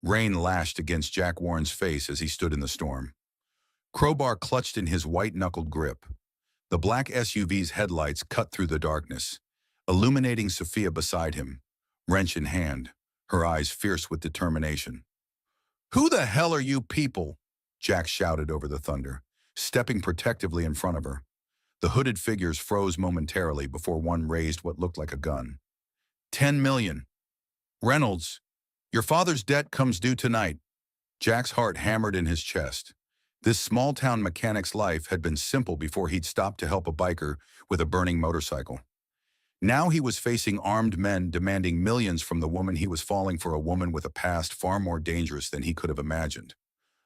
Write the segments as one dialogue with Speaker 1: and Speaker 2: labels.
Speaker 1: Rain lashed against Jack Warren's face as he stood in the storm. Crowbar clutched in his white-knuckled grip. The black SUV's headlights cut through the darkness, illuminating Sophia beside him, wrench in hand, her eyes fierce with determination. "Who the hell are you people?" Jack shouted over the thunder, stepping protectively in front of her. The hooded figures froze momentarily before one raised what looked like a gun. 10 million. Reynolds, your father's debt comes due tonight. Jack's heart hammered in his chest. This small-town mechanic's life had been simple before he'd stopped to help a biker with a burning motorcycle. Now he was facing armed men demanding millions from the woman he was falling for, a woman with a past far more dangerous than he could have imagined.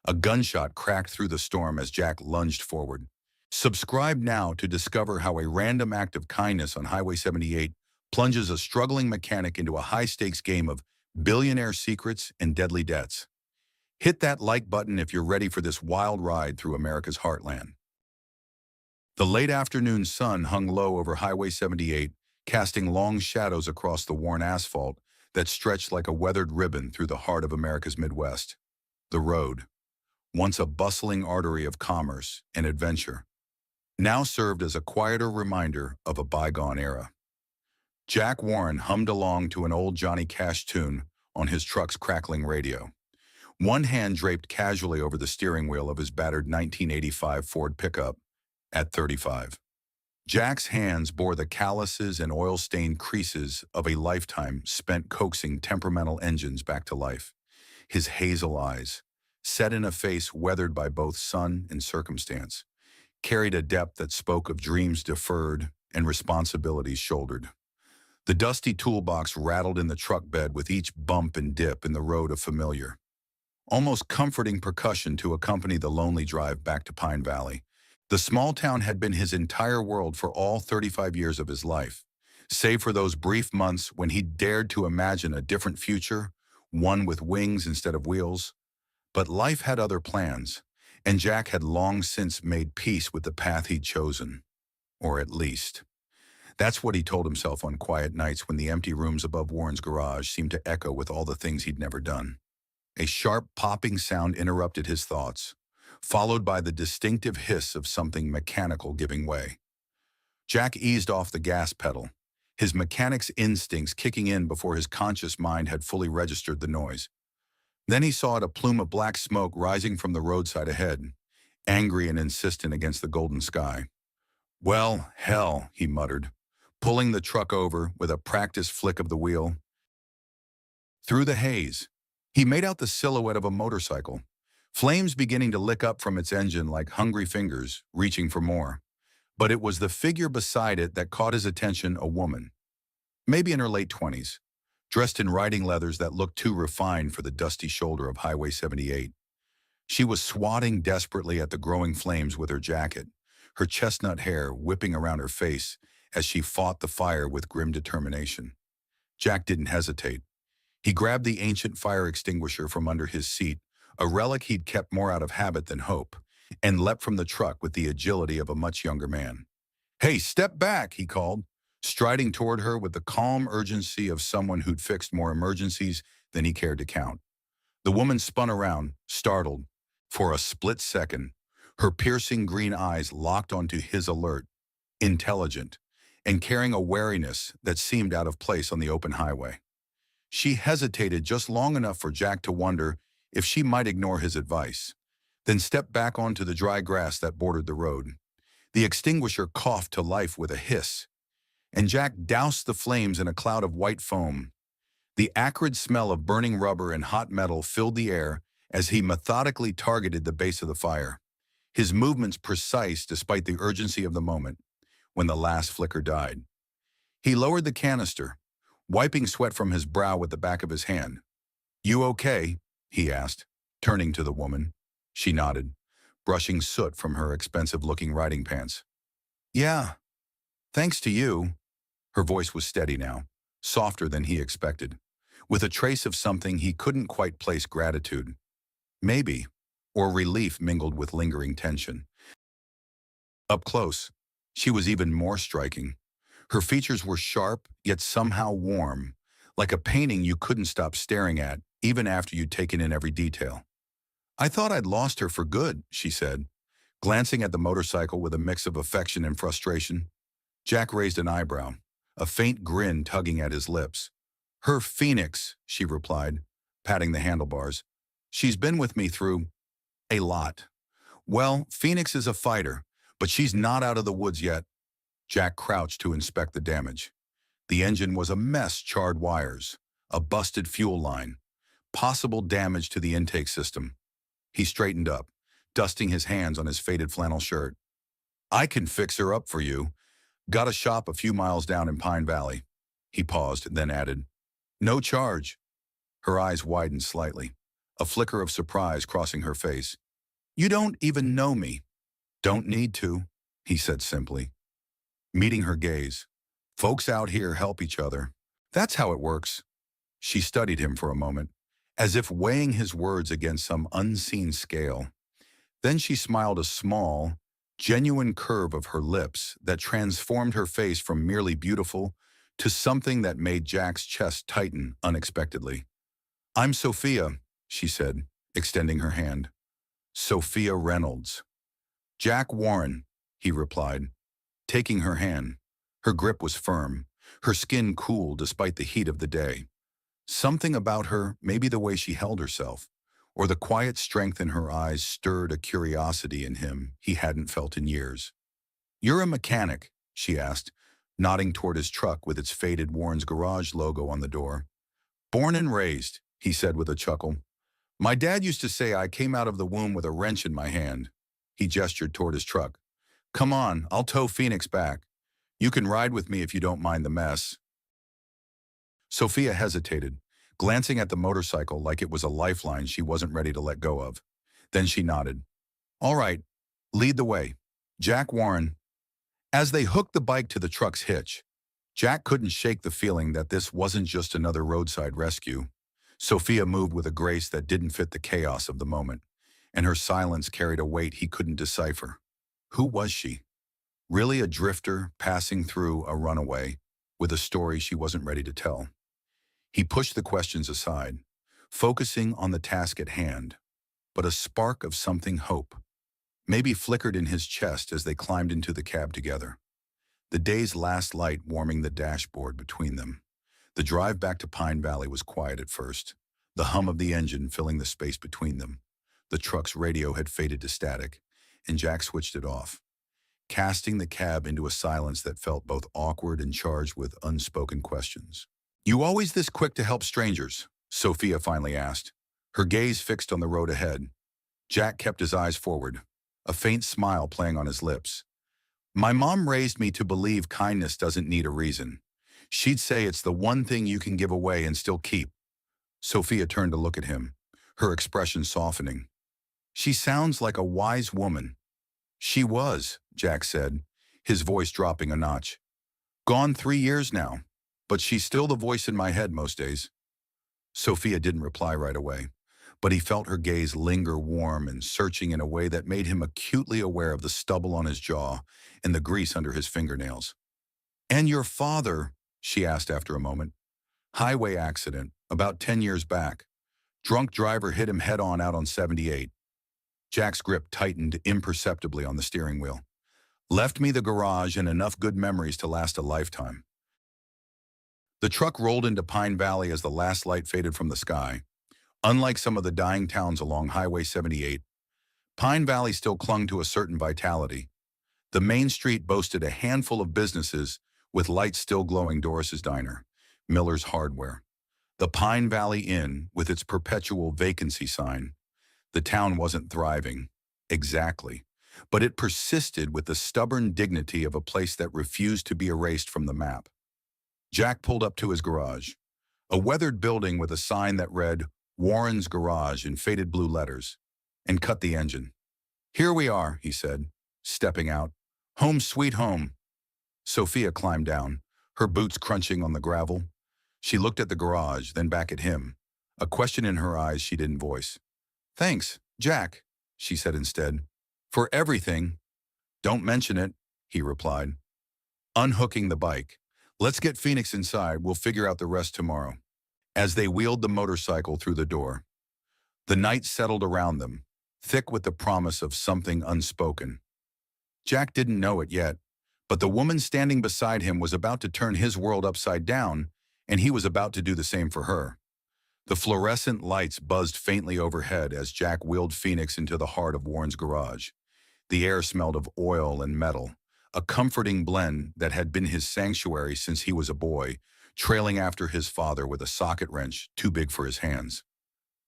Speaker 1: A gunshot cracked through the storm as Jack lunged forward. Subscribe now to discover how a random act of kindness on Highway 78 plunges a struggling mechanic into a high-stakes game of billionaire secrets and deadly debts. Hit that like button if you're ready for this wild ride through America's heartland. The late afternoon sun hung low over Highway 78, casting long shadows across the worn asphalt that stretched like a weathered ribbon through the heart of America's Midwest. The road, once a bustling artery of commerce and adventure, now served as a quieter reminder of a bygone era. Jack Warren hummed along to an old Johnny Cash tune on his truck's crackling radio. One hand draped casually over the steering wheel of his battered 1985 Ford pickup at 35. Jack's hands bore the calluses and oil-stained creases of a lifetime spent coaxing temperamental engines back to life. His hazel eyes, set in a face weathered by both sun and circumstance, carried a depth that spoke of dreams deferred and responsibilities shouldered. The dusty toolbox rattled in the truck bed with each bump and dip in the road of familiar, almost comforting percussion to accompany the lonely drive back to Pine Valley. The small town had been his entire world for all 35 years of his life, save for those brief months when he dared to imagine a different future, one with wings instead of wheels. But life had other plans, and Jack had long since made peace with the path he'd chosen. Or at least, that's what he told himself on quiet nights when the empty rooms above Warren's garage seemed to echo with all the things he'd never done. A sharp popping sound interrupted his thoughts, followed by the distinctive hiss of something mechanical giving way. Jack eased off the gas pedal, his mechanic's instincts kicking in before his conscious mind had fully registered the noise. Then he saw a plume of black smoke rising from the roadside ahead, angry and insistent against the golden sky. "Well, hell," he muttered, pulling the truck over with a practiced flick of the wheel. Through the haze, he made out the silhouette of a motorcycle, flames beginning to lick up from its engine like hungry fingers reaching for more. But it was the figure beside it that caught his attention, a woman, maybe in her late 20s, dressed in riding leathers that looked too refined for the dusty shoulder of Highway 78. She was swatting desperately at the growing flames with her jacket, her chestnut hair whipping around her face as she fought the fire with grim determination. Jack didn't hesitate. He grabbed the ancient fire extinguisher from under his seat, a relic he'd kept more out of habit than hope, and leapt from the truck with the agility of a much younger man. "Hey, step back," he called, striding toward her with the calm urgency of someone who'd fixed more emergencies than he cared to count. The woman spun around, startled. For a split second, her piercing green eyes locked onto his, alert, intelligent, and carrying a wariness that seemed out of place on the open highway. She hesitated just long enough for Jack to wonder if she might ignore his advice, then stepped back onto the dry grass that bordered the road. The extinguisher coughed to life with a hiss, and Jack doused the flames in a cloud of white foam. The acrid smell of burning rubber and hot metal filled the air as he methodically targeted the base of the fire, his movements precise despite the urgency of the moment. When the last flicker died, he lowered the canister, wiping sweat from his brow with the back of his hand. "You okay?" he asked, turning to the woman. She nodded, brushing soot from her expensive-looking riding pants. "Yeah, thanks to you." Her voice was steady now, softer than he expected, with a trace of something he couldn't quite place, gratitude, maybe, or relief mingled with lingering tension. Up close, she was even more striking. Her features were sharp, yet somehow warm, like a painting you couldn't stop staring at, even after you'd taken in every detail. I thought I'd lost her for good, she said, glancing at the motorcycle with a mix of affection and frustration. Jack raised an eyebrow, a faint grin tugging at his lips. Her Phoenix, she replied, patting the handlebars. She's been with me through a lot. Well, Phoenix is a fighter, but she's not out of the woods yet. Jack crouched to inspect the damage. The engine was a mess, charred wires, a busted fuel line, possible damage to the intake system. He straightened up, dusting his hands on his faded flannel shirt. I can fix her up for you. Got a shop a few miles down in Pine Valley. He paused, then added, no charge. Her eyes widened slightly, a flicker of surprise crossing her face. You don't even know me. Don't need to, he said simply. Meeting her gaze. Folks out here help each other. That's how it works. She studied him for a moment, as if weighing his words against some unseen scale. Then she smiled, a small, genuine curve of her lips that transformed her face from merely beautiful to something that made Jack's chest tighten unexpectedly. I'm Sophia, she said, extending her hand. Sophia Reynolds. Jack Warren, he replied, taking her hand. Her grip was firm, her skin cool despite the heat of the day. Something about her, maybe the way she held herself, or the quiet strength in her eyes, stirred a curiosity in him he hadn't felt in years. You're a mechanic, she asked, nodding toward his truck with its faded Warren's Garage logo on the door. Born and raised, he said with a chuckle. My dad used to say I came out of the womb with a wrench in my hand. He gestured toward his truck. Come on, I'll tow Phoenix back. You can ride with me if you don't mind the mess. Sophia hesitated, glancing at the motorcycle like it was a lifeline she wasn't ready to let go of. Then she nodded. All right, lead the way. Jack Warren. As they hooked the bike to the truck's hitch, Jack couldn't shake the feeling that this wasn't just another roadside rescue. Sophia moved with a grace that didn't fit the chaos of the moment, and her silence carried a weight he couldn't decipher. Who was she? Really a drifter passing through a runaway with a story she wasn't ready to tell? He pushed the questions aside, focusing on the task at hand, but a spark of something hope maybe flickered in his chest as they climbed into the cab together. The day's last light warming the dashboard between them. The drive back to Pine Valley was quiet at first, the hum of the engine filling the space between them. The truck's radio had faded to static, and Jack switched it off, casting the cab into a silence that felt both awkward and charged with unspoken questions. You always this quick to help strangers? Sophia finally asked, her gaze fixed on the road ahead. Jack kept his eyes forward, a faint smile playing on his lips. My mom raised me to believe kindness doesn't need a reason. She'd say it's the one thing you can give away and still keep. Sophia turned to look at him, her expression softening. She sounds like a wise woman. She was, Jack said, his voice dropping a notch. Gone 3 years now, but she's still the voice in my head most days. Sophia didn't reply right away, but he felt her gaze linger warm and searching in a way that made him acutely aware of the stubble on his jaw and the grease under his fingernails. And your father, she asked after a moment. Highway accident, about 10 years back. Drunk driver hit him head-on out on 78. Jack's grip tightened imperceptibly on the steering wheel. Left me the garage and enough good memories to last a lifetime. The truck rolled into Pine Valley as the last light faded from the sky. Unlike some of the dying towns along Highway 78, Pine Valley still clung to a certain vitality. The main street boasted a handful of businesses with lights still glowing: Doris's Diner, Miller's Hardware, the Pine Valley Inn with its perpetual vacancy sign. The town wasn't thriving, exactly, but it persisted with the stubborn dignity of a place that refused to be erased from the map. Jack pulled up to his garage, a weathered building with a sign that read Warren's Garage in faded blue letters, and cut the engine. Here we are, he said, stepping out. Home sweet home. Sophia climbed down, her boots crunching on the gravel. She looked at the garage, then back at him, a question in her eyes she didn't voice. Thanks, Jack, she said instead. For everything. Don't mention it, he replied. Unhooking the bike. Let's get Phoenix inside. We'll figure out the rest tomorrow. as they wheeled the motorcycle through the door. The night settled around them, thick with the promise of something unspoken. Jack didn't know it yet, but the woman standing beside him was about to turn his world upside down, and he was about to do the same for her. The fluorescent lights buzzed faintly overhead as Jack wheeled Phoenix into the heart of Warren's garage. The air smelled of oil and metal, a comforting blend that had been his sanctuary since he was a boy, trailing after his father with a socket wrench too big for his hands.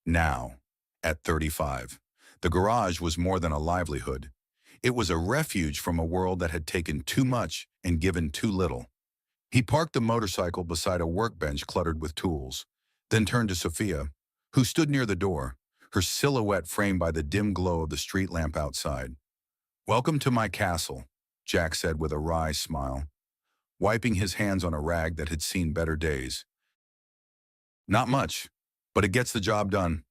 Speaker 1: Now, at 35, the garage was more than a livelihood. It was a refuge from a world that had taken too much and given too little. He parked the motorcycle beside a workbench cluttered with tools, then turned to Sophia, who stood near the door, her silhouette framed by the dim glow of the street lamp outside. "Welcome to my castle," Jack said with a wry smile, wiping his hands on a rag that had seen better days. "Not much, but it gets the job done."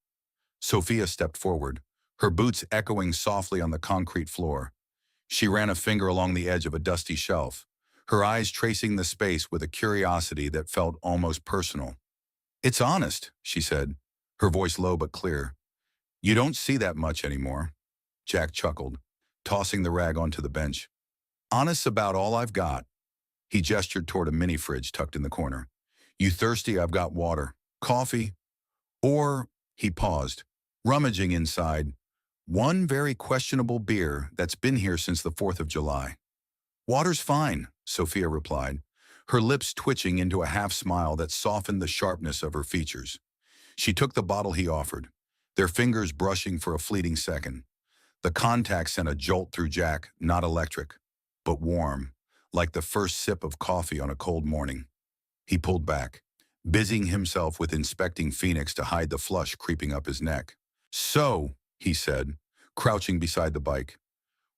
Speaker 1: Sophia stepped forward, her boots echoing softly on the concrete floor. She ran a finger along the edge of a dusty shelf, her eyes tracing the space with a curiosity that felt almost personal. "It's honest," she said, her voice low but clear. "You don't see that much anymore." Jack chuckled, tossing the rag onto the bench. "Honest about all I've got." He gestured toward a mini fridge tucked in the corner. "You thirsty? I've got water. Coffee? Or," he paused, rummaging inside, "one very questionable beer that's been here since the 4th of July. "Water's fine," Sophia replied, her lips twitching into a half-smile that softened the sharpness of her features. She took the bottle he offered, their fingers brushing for a fleeting second. The contact sent a jolt through Jack, not electric, but warm, like the first sip of coffee on a cold morning. He pulled back, busying himself with inspecting Phoenix to hide the flush creeping up his neck. "So," he said, crouching beside the bike,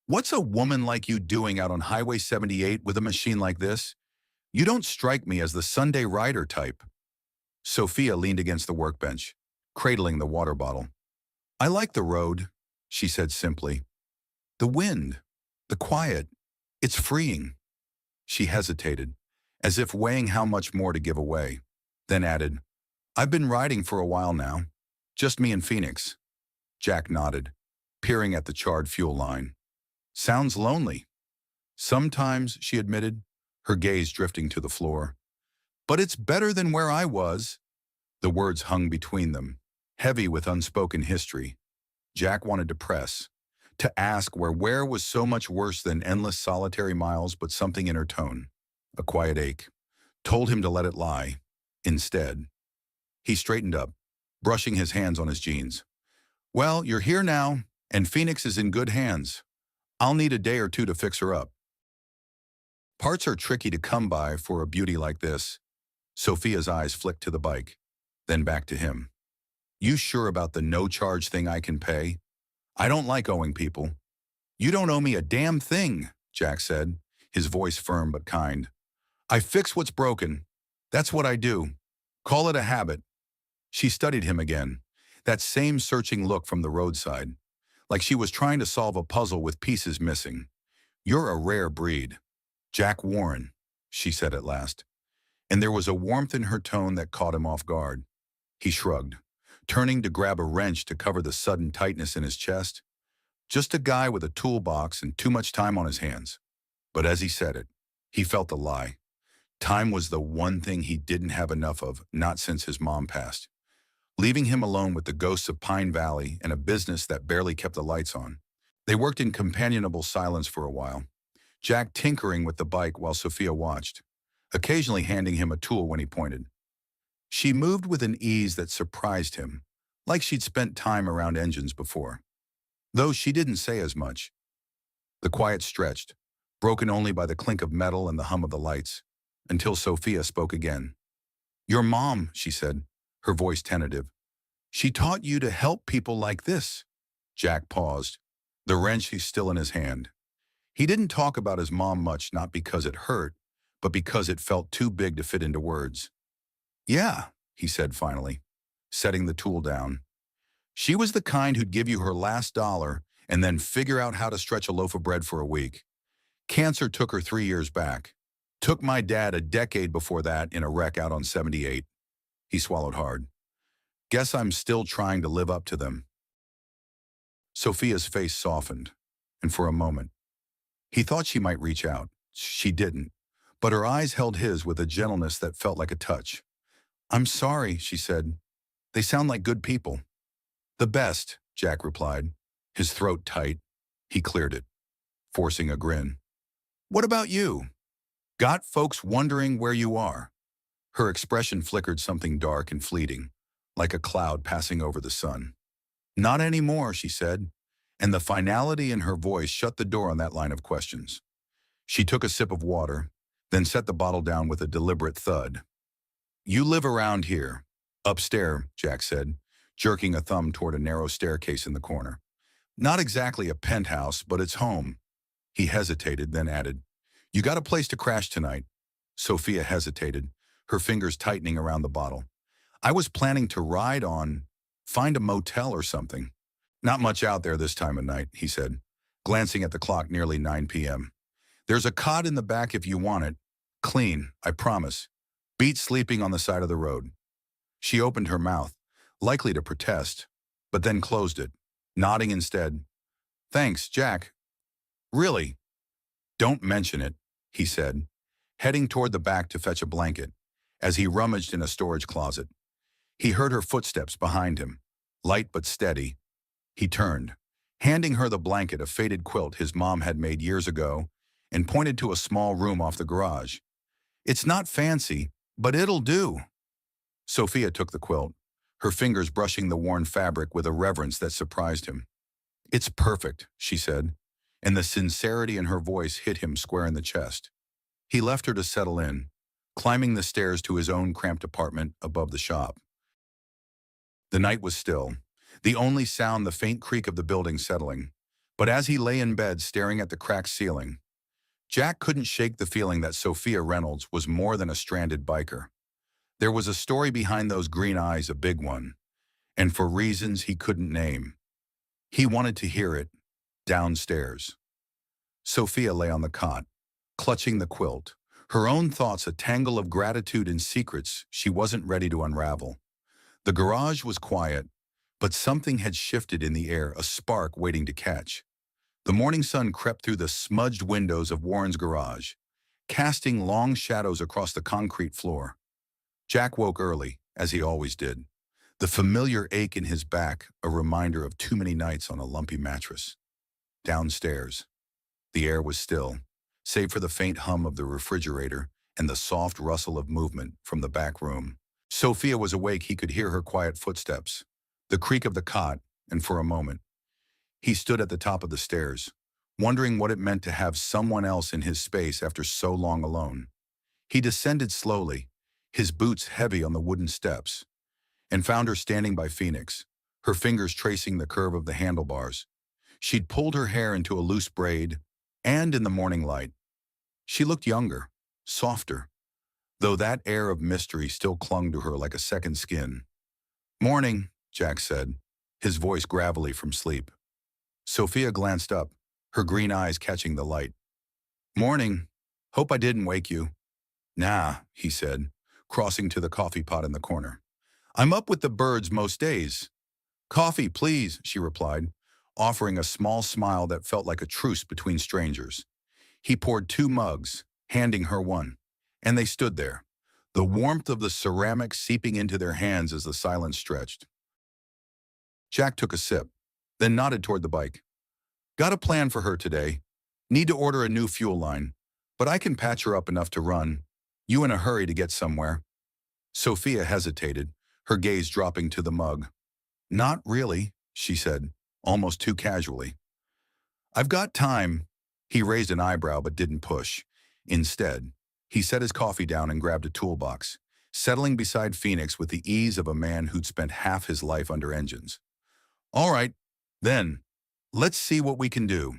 Speaker 1: "what's a woman like you doing out on Highway 78 with a machine like this? You don't strike me as the Sunday rider type." Sophia leaned against the workbench, cradling the water bottle. "I like the road," she said simply. "The wind, the quiet, it's freeing." She hesitated, as if weighing how much more to give away, then added, "I've been riding for a while now. Just me and Phoenix." Jack nodded, peering at the charred fuel line. "Sounds lonely." "Sometimes," she admitted, her gaze drifting to the floor. "But it's better than where I was." The words hung between them, heavy with unspoken history. Jack wanted to press, to ask where was so much worse than endless solitary miles, but something in her tone, a quiet ache, told him to let it lie. Instead, he straightened up, brushing his hands on his jeans. "Well, you're here now, and Phoenix is in good hands. I'll need a day or two to fix her up." Parts are tricky to come by for a beauty like this. Sophia's eyes flicked to the bike, then back to him. "You sure about the no-charge thing I can pay? I don't like owing people." "You don't owe me a damn thing," Jack said, his voice firm but kind. "I fix what's broken. That's what I do. Call it a habit." She studied him again, that same searching look from the roadside, like she was trying to solve a puzzle with pieces missing. "You're a rare breed." "Jack Warren," she said at last, and there was a warmth in her tone that caught him off guard. He shrugged, turning to grab a wrench to cover the sudden tightness in his chest. Just a guy with a toolbox and too much time on his hands. But as he said it, he felt the lie. Time was the one thing he didn't have enough of, not since his mom passed. Leaving him alone with the ghosts of Pine Valley and a business that barely kept the lights on. They worked in companionable silence for a while, Jack tinkering with the bike while Sophia watched, occasionally handing him a tool when he pointed. She moved with an ease that surprised him, like she'd spent time around engines before. Though she didn't say as much. The quiet stretched, broken only by the clink of metal and the hum of the lights, until Sophia spoke again. "Your mom," she said, her voice tentative. "She taught you to help people like this." Jack paused, the wrench still in his hand. He didn't talk about his mom much, not because it hurt, but because it felt too big to fit into words. "Yeah," he said finally, setting the tool down. "She was the kind who'd give you her last dollar and then figure out how to stretch a loaf of bread for a week. Cancer took her 3 years back. Took my dad a decade before that in a wreck out on 78. He swallowed hard. Guess I'm still trying to live up to them. Sophia's face softened, and for a moment, he thought she might reach out. She didn't, but her eyes held his with a gentleness that felt like a touch. I'm sorry, she said. They sound like good people. The best, Jack replied, his throat tight. He cleared it, forcing a grin. What about you? Got folks wondering where you are? Her expression flickered something dark and fleeting, like a cloud passing over the sun. Not anymore, she said, and the finality in her voice shut the door on that line of questions. She took a sip of water, then set the bottle down with a deliberate thud. You live around here. Upstairs, Jack said, jerking a thumb toward a narrow staircase in the corner. Not exactly a penthouse, but it's home. He hesitated, then added, You got a place to crash tonight? Sophia hesitated, her fingers tightening around the bottle. I was planning to find a motel or something. Not much out there this time of night, he said, glancing at the clock nearly 9 p.m. There's a cot in the back if you want it. Clean, I promise. Beat sleeping on the side of the road. She opened her mouth, likely to protest, but then closed it, nodding instead. Thanks, Jack. Really? Don't mention it, he said, heading toward the back to fetch a blanket, as he rummaged in a storage closet. He heard her footsteps behind him, light but steady. He turned, handing her the blanket, a faded quilt his mom had made years ago, and pointed to a small room off the garage. It's not fancy, but it'll do. Sophia took the quilt, her fingers brushing the worn fabric with a reverence that surprised him. It's perfect, she said, and the sincerity in her voice hit him square in the chest. He left her to settle in, climbing the stairs to his own cramped apartment above the shop. The night was still, the only sound the faint creak of the building settling. But as he lay in bed staring at the cracked ceiling, Jack couldn't shake the feeling that Sophia Reynolds was more than a stranded biker. There was a story behind those green eyes, a big one, and for reasons he couldn't name. He wanted to hear it, downstairs. Sophia lay on the cot, clutching the quilt, her own thoughts a tangle of gratitude and secrets she wasn't ready to unravel. The garage was quiet, but something had shifted in the air, a spark waiting to catch. The morning sun crept through the smudged windows of Warren's garage, casting long shadows across the concrete floor. Jack woke early, as he always did, the familiar ache in his back a reminder of too many nights on a lumpy mattress. Downstairs, the air was still, save for the faint hum of the refrigerator and the soft rustle of movement from the back room. Sophia was awake. He could hear her quiet footsteps, the creak of the cot, and for a moment, he stood at the top of the stairs, wondering what it meant to have someone else in his space after so long alone. He descended slowly, his boots heavy on the wooden steps, and found her standing by Phoenix, her fingers tracing the curve of the handlebars. She'd pulled her hair into a loose braid, and in the morning light, she looked younger, softer, though that air of mystery still clung to her like a second skin. Morning, Jack said, his voice gravelly from sleep. Sophia glanced up, her green eyes catching the light. Morning. Hope I didn't wake you. Nah, he said, crossing to the coffee pot in the corner. I'm up with the birds most days. Coffee, please, she replied, offering a small smile that felt like a truce between strangers. He poured 2 mugs, handing her one, and they stood there, the warmth of the ceramic seeping into their hands as the silence stretched. Jack took a sip, then nodded toward the bike. Got a plan for her today. Need to order a new fuel line, but I can patch her up enough to run. You in a hurry to get somewhere? Sophia hesitated, her gaze dropping to the mug. Not really, she said, almost too casually. I've got time. He raised an eyebrow but didn't push. Instead, he set his coffee down and grabbed a toolbox, settling beside Phoenix with the ease of a man who'd spent half his life under engines. All right, then, let's see what we can do.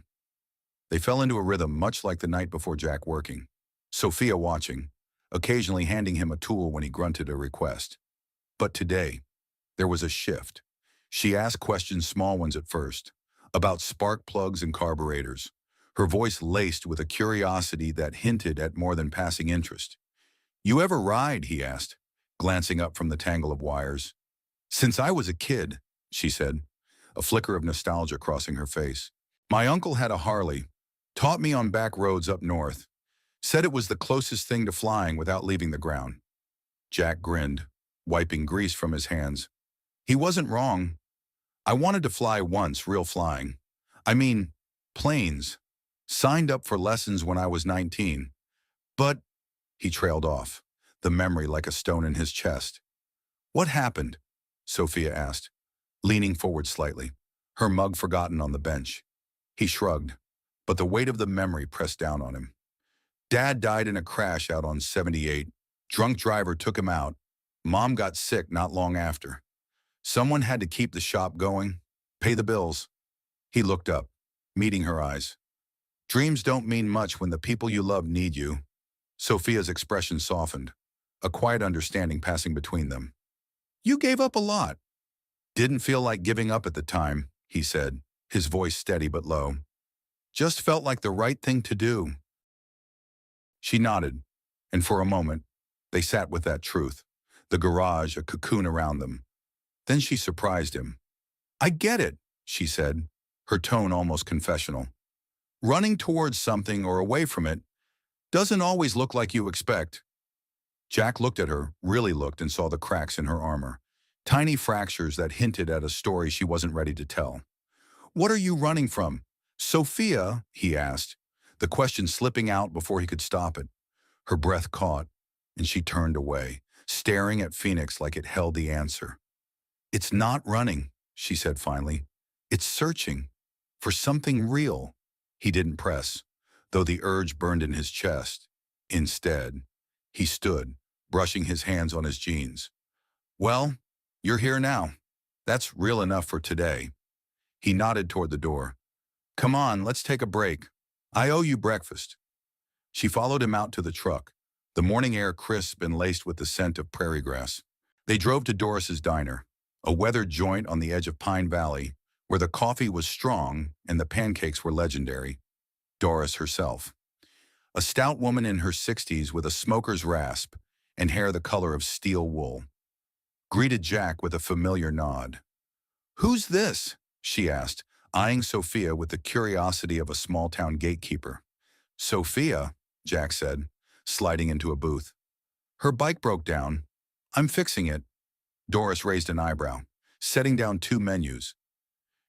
Speaker 1: They fell into a rhythm much like the night before Jack working, Sophia watching, occasionally handing him a tool when he grunted a request. But today, there was a shift. She asked questions, small ones at first, about spark plugs and carburetors, her voice laced with a curiosity that hinted at more than passing interest. You ever ride, he asked, glancing up from the tangle of wires. Since I was a kid, she said, a flicker of nostalgia crossing her face. My uncle had a Harley, taught me on back roads up north, said it was the closest thing to flying without leaving the ground. Jack grinned, wiping grease from his hands. He wasn't wrong. I wanted to fly once, real flying. I mean, planes. Signed up for lessons when I was 19. But, he trailed off, the memory like a stone in his chest. What happened? Sophia asked, leaning forward slightly, her mug forgotten on the bench. He shrugged, but the weight of the memory pressed down on him. Dad died in a crash out on 78. Drunk driver took him out. Mom got sick not long after. Someone had to keep the shop going, pay the bills. He looked up, meeting her eyes. Dreams don't mean much when the people you love need you. Sophia's expression softened, a quiet understanding passing between them. You gave up a lot. Didn't feel like giving up at the time, he said, his voice steady but low. Just felt like the right thing to do. She nodded, and for a moment, they sat with that truth, the garage a cocoon around them. Then she surprised him. I get it, she said, her tone almost confessional. Running towards something or away from it doesn't always look like you expect. Jack looked at her, really looked, and saw the cracks in her armor, tiny fractures that hinted at a story she wasn't ready to tell. What are you running from? Sophia, he asked, the question slipping out before he could stop it. Her breath caught, and she turned away, staring at Phoenix like it held the answer. It's not running, she said finally. It's searching for something real. He didn't press, though the urge burned in his chest. Instead, he stood, brushing his hands on his jeans. Well, you're here now. That's real enough for today. He nodded toward the door. Come on, let's take a break. I owe you breakfast. She followed him out to the truck, the morning air crisp and laced with the scent of prairie grass. They drove to Doris's Diner, a weathered joint on the edge of Pine Valley, where the coffee was strong and the pancakes were legendary. Doris herself, a stout woman in her 60s with a smoker's rasp and hair the color of steel wool, greeted Jack with a familiar nod. Who's this? She asked, eyeing Sophia with the curiosity of a small-town gatekeeper. Sophia, Jack said, sliding into a booth. Her bike broke down. I'm fixing it. Doris raised an eyebrow, setting down 2 menus.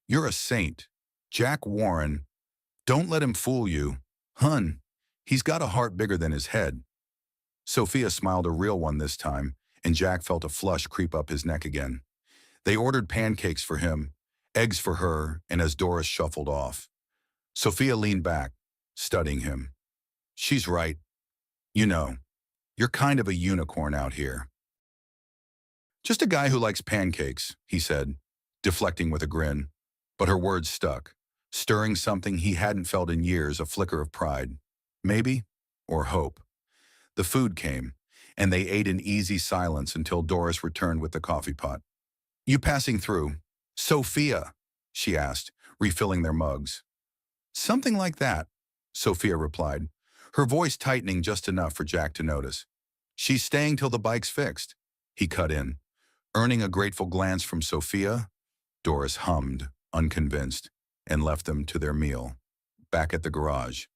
Speaker 1: You're a saint. Jack Warren. Don't let him fool you. Hun, he's got a heart bigger than his head. Sophia smiled, a real one this time, and Jack felt a flush creep up his neck again. They ordered pancakes for him, eggs for her, and as Doris shuffled off, Sophia leaned back, studying him. She's right. You know, you're kind of a unicorn out here. Just a guy who likes pancakes, he said, deflecting with a grin. But her words stuck, stirring something he hadn't felt in years, a flicker of pride. Maybe, or hope. The food came, and they ate in easy silence until Doris returned with the coffee pot. You passing through? Sophia, she asked, refilling their mugs. Something like that, Sophia replied, her voice tightening just enough for Jack to notice. She's staying till the bike's fixed, he cut in. Earning a grateful glance from Sophia, Doris hummed, unconvinced, and left them to their meal. Back at the garage,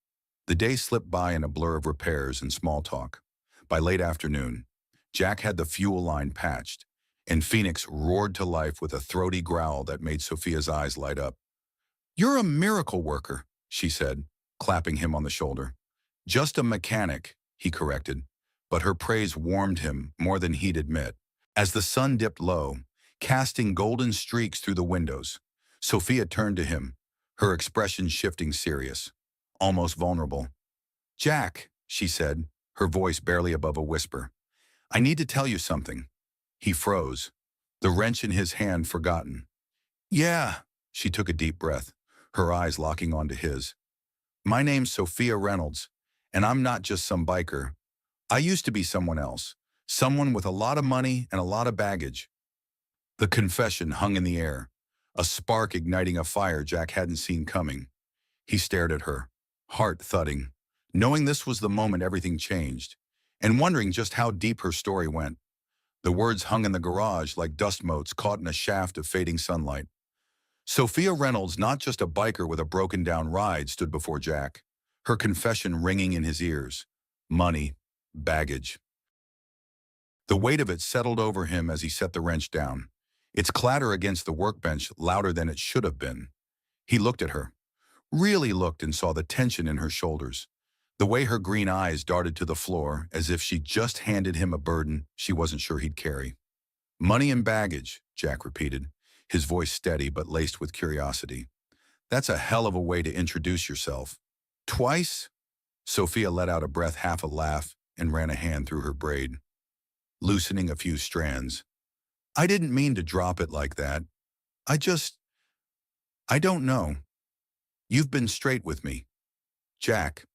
Speaker 1: the day slipped by in a blur of repairs and small talk. By late afternoon, Jack had the fuel line patched, and Phoenix roared to life with a throaty growl that made Sophia's eyes light up. You're a miracle worker, she said, clapping him on the shoulder. Just a mechanic, he corrected, but her praise warmed him more than he'd admit. As the sun dipped low, casting golden streaks through the windows, Sophia turned to him, her expression shifting serious, almost vulnerable. Jack, she said, her voice barely above a whisper. I need to tell you something. He froze, the wrench in his hand forgotten. Yeah, she took a deep breath, her eyes locking onto his. My name's Sophia Reynolds, and I'm not just some biker. I used to be someone else, someone with a lot of money and a lot of baggage. The confession hung in the air, a spark igniting a fire Jack hadn't seen coming. He stared at her, heart thudding, knowing this was the moment everything changed, and wondering just how deep her story went. The words hung in the garage like dust motes caught in a shaft of fading sunlight. Sophia Reynolds, not just a biker with a broken-down ride, stood before Jack, her confession ringing in his ears. Money, baggage. The weight of it settled over him as he set the wrench down, its clatter against the workbench louder than it should have been. He looked at her, really looked, and saw the tension in her shoulders, the way her green eyes darted to the floor as if she just handed him a burden she wasn't sure he'd carry. Money and baggage, Jack repeated, his voice steady but laced with curiosity. That's a hell of a way to introduce yourself. Twice? Sophia let out a breath, half a laugh, and ran a hand through her braid, loosening a few strands. I didn't mean to drop it like that. I don't know. You've been straight with me. Jack,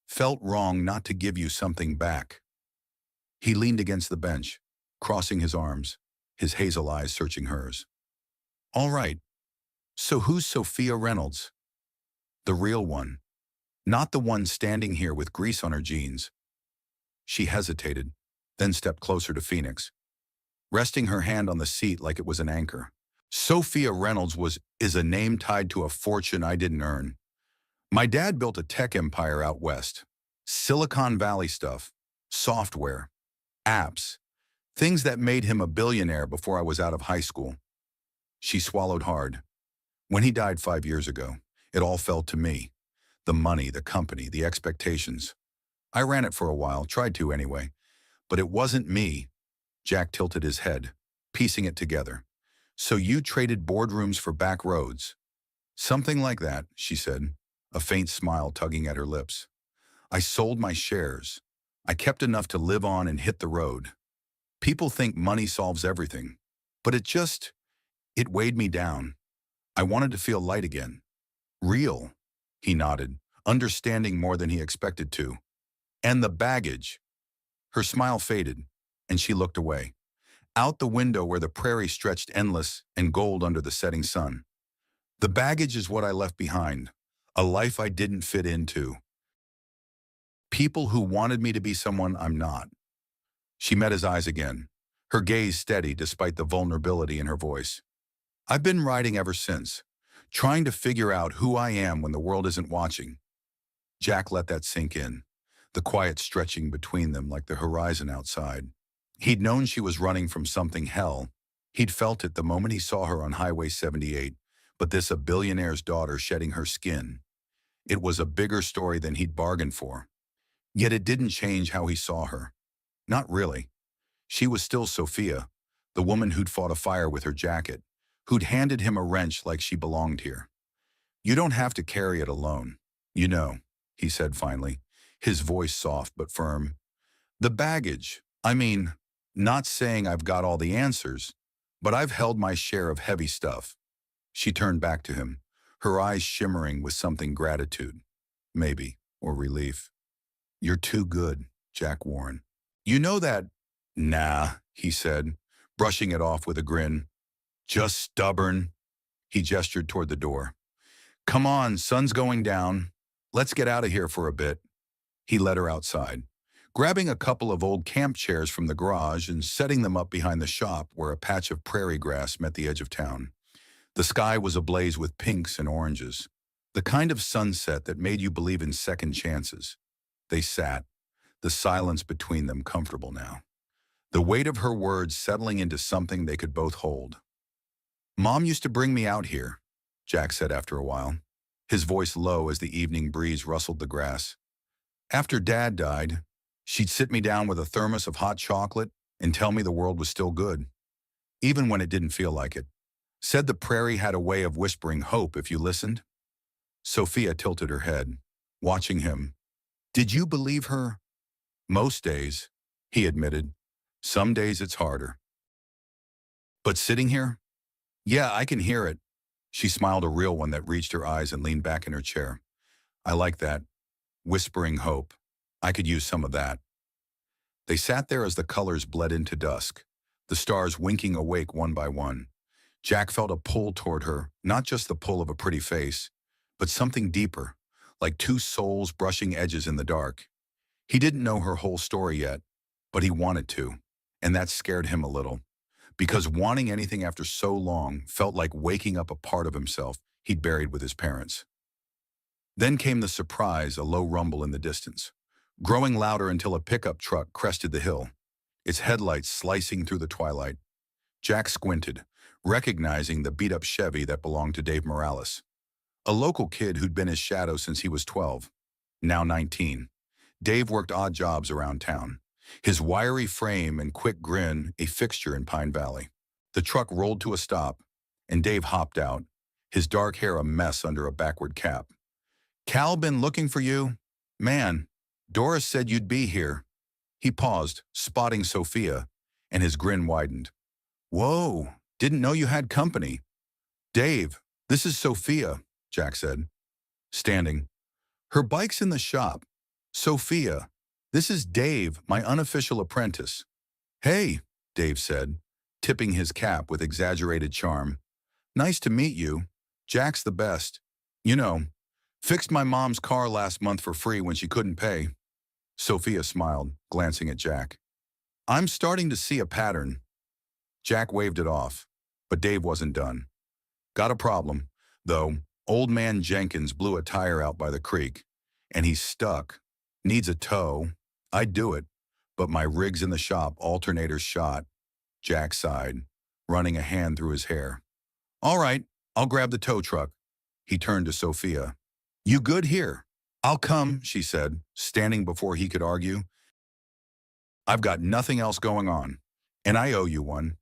Speaker 1: felt wrong not to give you something back. He leaned against the bench, crossing his arms, his hazel eyes searching hers. All right, so who's Sophia Reynolds? The real one, not the one standing here with grease on her jeans. She hesitated, then stepped closer to Phoenix, resting her hand on the seat like it was an anchor. Sophia Reynolds is a name tied to a fortune I didn't earn. My dad built a tech empire out west. Silicon Valley stuff, software, apps, things that made him a billionaire before I was out of high school. She swallowed hard. When he died 5 years ago, it all fell to me. The money, the company, the expectations. I ran it for a while, tried to anyway. But it wasn't me. Jack tilted his head, piecing it together. So you traded boardrooms for back roads? Something like that, she said, a faint smile tugging at her lips. I sold my shares. I kept enough to live on and hit the road. People think money solves everything, but it weighed me down. I wanted to feel light again. Real, he nodded, understanding more than he expected to. And the baggage. Her smile faded, and she looked away, out the window where the prairie stretched endless and gold under the setting sun. The baggage is what I left behind, a life I didn't fit into. People who wanted me to be someone I'm not. She met his eyes again, her gaze steady despite the vulnerability in her voice. I've been writing ever since, trying to figure out who I am when the world isn't watching. Jack let that sink in, the quiet stretching between them like the horizon outside. He'd known she was running from something hell. He'd felt it the moment he saw her on Highway 78, but this a billionaire's daughter shedding her skin. It was a bigger story than he'd bargained for. Yet it didn't change how he saw her. Not really. She was still Sophia, the woman who'd fought a fire with her jacket, who'd handed him a wrench like she belonged here. You don't have to carry it alone. You know, he said finally, his voice soft but firm. The baggage, not saying I've got all the answers, but I've held my share of heavy stuff. She turned back to him, her eyes shimmering with something gratitude, maybe, or relief. You're too good, Jack Warren. You know that? Nah, he said, brushing it off with a grin. Just stubborn. He gestured toward the door. Come on, sun's going down. Let's get out of here for a bit. He led her outside, grabbing a couple of old camp chairs from the garage and setting them up behind the shop where a patch of prairie grass met the edge of town. The sky was ablaze with pinks and oranges, the kind of sunset that made you believe in second chances. They sat, the silence between them comfortable now, the weight of her words settling into something they could both hold. Mom used to bring me out here, Jack said after a while, his voice low as the evening breeze rustled the grass. After Dad died, she'd sit me down with a thermos of hot chocolate and tell me the world was still good, even when it didn't feel like it. Said the prairie had a way of whispering hope if you listened. Sophia tilted her head, watching him. Did you believe her? Most days, he admitted. Some days it's harder. But sitting here? Yeah, I can hear it. She smiled, a real one that reached her eyes, and leaned back in her chair. I like that. Whispering hope. I could use some of that. They sat there as the colors bled into dusk, the stars winking awake one by one. Jack felt a pull toward her, not just the pull of a pretty face, but something deeper, like two souls brushing edges in the dark. He didn't know her whole story yet, but he wanted to. and that scared him a little, because wanting anything after so long felt like waking up a part of himself he'd buried with his parents. Then came the surprise, a low rumble in the distance, growing louder until a pickup truck crested the hill, its headlights slicing through the twilight. Jack squinted, recognizing the beat-up Chevy that belonged to Dave Morales, a local kid who'd been his shadow since he was 12, now 19. Dave worked odd jobs around town, his wiry frame and quick grin a fixture in Pine Valley. The truck rolled to a stop, and Dave hopped out, his dark hair a mess under a backward cap. "Cal been looking for you? Man, Doris said you'd be here." He paused, spotting Sophia, and his grin widened. "Whoa, didn't know you had company." "Dave, this is Sophia," Jack said, standing. "Her bike's in the shop." "Sophia, this is Dave, my unofficial apprentice." "Hey," Dave said, tipping his cap with exaggerated charm. "Nice to meet you. Jack's the best. You know, fixed my mom's car last month for free when she couldn't pay." Sophia smiled, glancing at Jack. "I'm starting to see a pattern." Jack waved it off, but Dave wasn't done. "Got a problem, though. Old man Jenkins blew a tire out by the creek, and he's stuck. Needs a tow. I'd do it, but my rig's in the shop, alternator's shot." Jack sighed, running a hand through his hair. "All right, I'll grab the tow truck." He turned to Sophia. "You good here?" "I'll come," she said, standing before he could argue. "I've got nothing else going on, and I owe you one."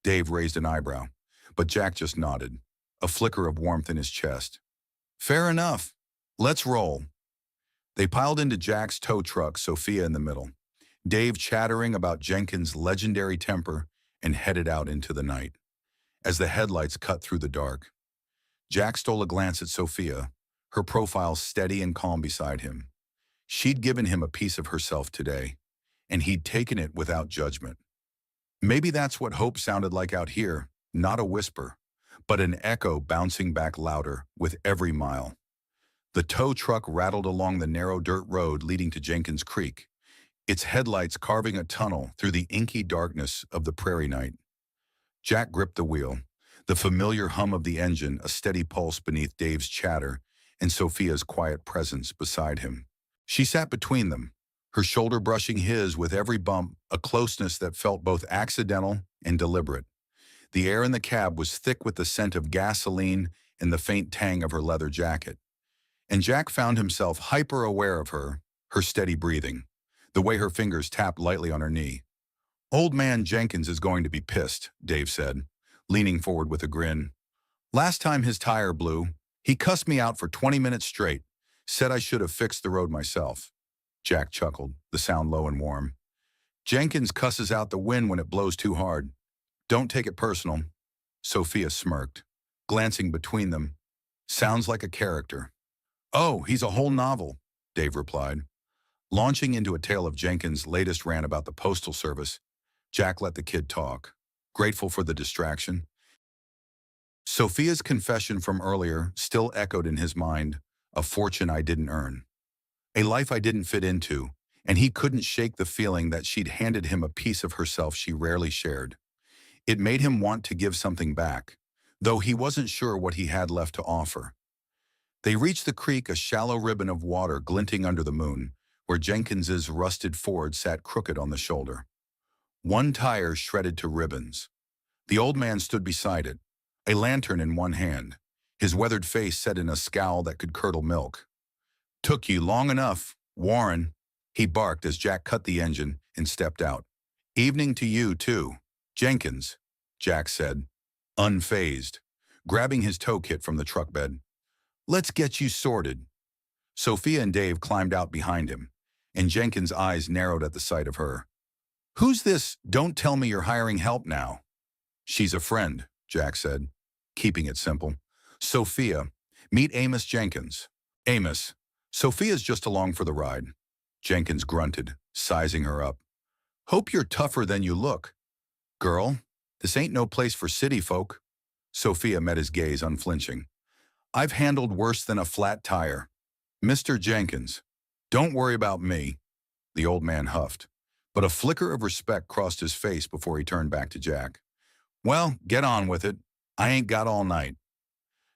Speaker 1: Dave raised an eyebrow, but Jack just nodded, a flicker of warmth in his chest. "Fair enough. Let's roll." They piled into Jack's tow truck, Sophia in the middle, Dave chattering about Jenkins' legendary temper, and headed out into the night. As the headlights cut through the dark, Jack stole a glance at Sophia, her profile steady and calm beside him. She'd given him a piece of herself today, and he'd taken it without judgment. Maybe that's what hope sounded like out here, not a whisper, but an echo bouncing back louder with every mile. The tow truck rattled along the narrow dirt road leading to Jenkins Creek, its headlights carving a tunnel through the inky darkness of the prairie night. Jack gripped the wheel, the familiar hum of the engine a steady pulse beneath Dave's chatter and Sophia's quiet presence beside him. She sat between them, her shoulder brushing his with every bump, a closeness that felt both accidental and deliberate. The air in the cab was thick with the scent of gasoline and the faint tang of her leather jacket. And Jack found himself hyper-aware of her steady breathing, the way her fingers tapped lightly on her knee. "Old man Jenkins is going to be pissed," Dave said, leaning forward with a grin. "Last time his tire blew, he cussed me out for 20 minutes straight, said I should have fixed the road myself." Jack chuckled, the sound low and warm. "Jenkins cusses out the wind when it blows too hard. Don't take it personal." Sophia smirked, glancing between them. "Sounds like a character." "Oh, he's a whole novel," Dave replied. Launching into a tale of Jenkins' latest rant about the Postal Service, Jack let the kid talk, grateful for the distraction. Sophia's confession from earlier still echoed in his mind, a fortune I didn't earn, a life I didn't fit into, and he couldn't shake the feeling that she'd handed him a piece of herself she rarely shared. It made him want to give something back, though he wasn't sure what he had left to offer. They reached the creek, a shallow ribbon of water glinting under the moon, where Jenkins's rusted Ford sat crooked on the shoulder. One tire shredded to ribbons. The old man stood beside it, a lantern in one hand, his weathered face set in a scowl that could curdle milk. "Took you long enough, Warren," he barked as Jack cut the engine and stepped out. "Evening to you, too, Jenkins," Jack said, unfazed, grabbing his tow kit from the truck bed. "Let's get you sorted." Sophia and Dave climbed out behind him, and Jenkins' eyes narrowed at the sight of her. "Who's this? Don't tell me you're hiring help now." "She's a friend," Jack said, keeping it simple. "Sophia, meet Amos Jenkins." "Amos, Sophia's just along for the ride." Jenkins grunted, sizing her up. "Hope you're tougher than you look. Girl, this ain't no place for city folk." Sophia met his gaze unflinching. "I've handled worse than a flat tire. Mr. Jenkins, don't worry about me." The old man huffed, But a flicker of respect crossed his face before he turned back to Jack. Well, get on with it. I ain't got all night.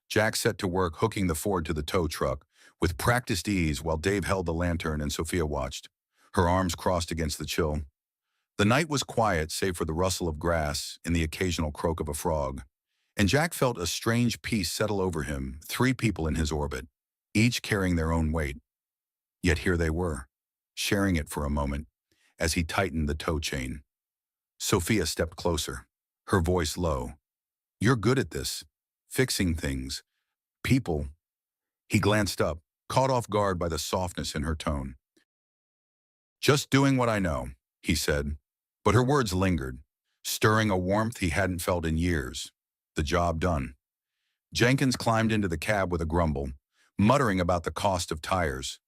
Speaker 1: Jack set to work hooking the Ford to the tow truck with practiced ease while Dave held the lantern and Sophia watched, her arms crossed against the chill. The night was quiet save for the rustle of grass and the occasional croak of a frog. And Jack felt a strange peace settle over him, 3 people in his orbit, each carrying their own weight. Yet here they were, sharing it for a moment, as he tightened the tow chain. Sophia stepped closer, her voice low. You're good at this, fixing things, people. He glanced up, caught off guard by the softness in her tone. Just doing what I know, he said, but her words lingered, stirring a warmth he hadn't felt in years. The job done. Jenkins climbed into the cab with a grumble, muttering about the cost of tires.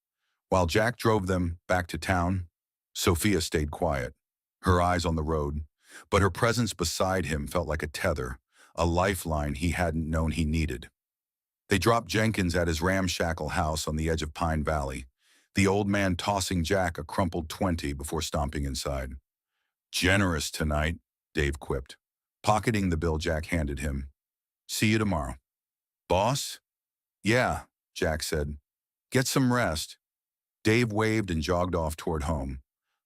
Speaker 1: While Jack drove them back to town, Sophia stayed quiet, her eyes on the road, but her presence beside him felt like a tether, a lifeline he hadn't known he needed. They dropped Jenkins at his ramshackle house on the edge of Pine Valley, the old man tossing Jack a crumpled 20 before stomping inside. Generous tonight, Dave quipped, pocketing the bill Jack handed him. See you tomorrow. Boss? Yeah, Jack said. Get some rest. Dave waved and jogged off toward home,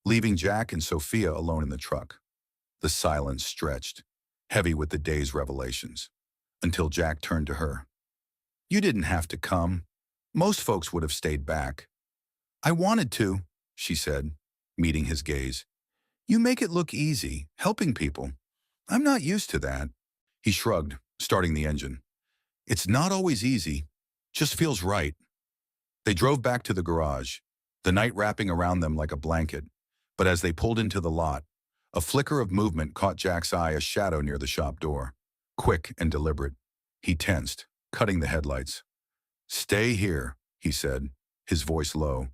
Speaker 1: leaving Jack and Sophia alone in the truck. The silence stretched, heavy with the day's revelations, until Jack turned to her. You didn't have to come. Most folks would have stayed back. I wanted to, she said, meeting his gaze. You make it look easy, helping people. I'm not used to that. He shrugged, starting the engine. It's not always easy, just feels right. They drove back to the garage, the night wrapping around them like a blanket, but as they pulled into the lot, a flicker of movement caught Jack's eye, a shadow near the shop door. Quick and deliberate. He tensed, cutting the headlights. Stay here, he said, his voice low.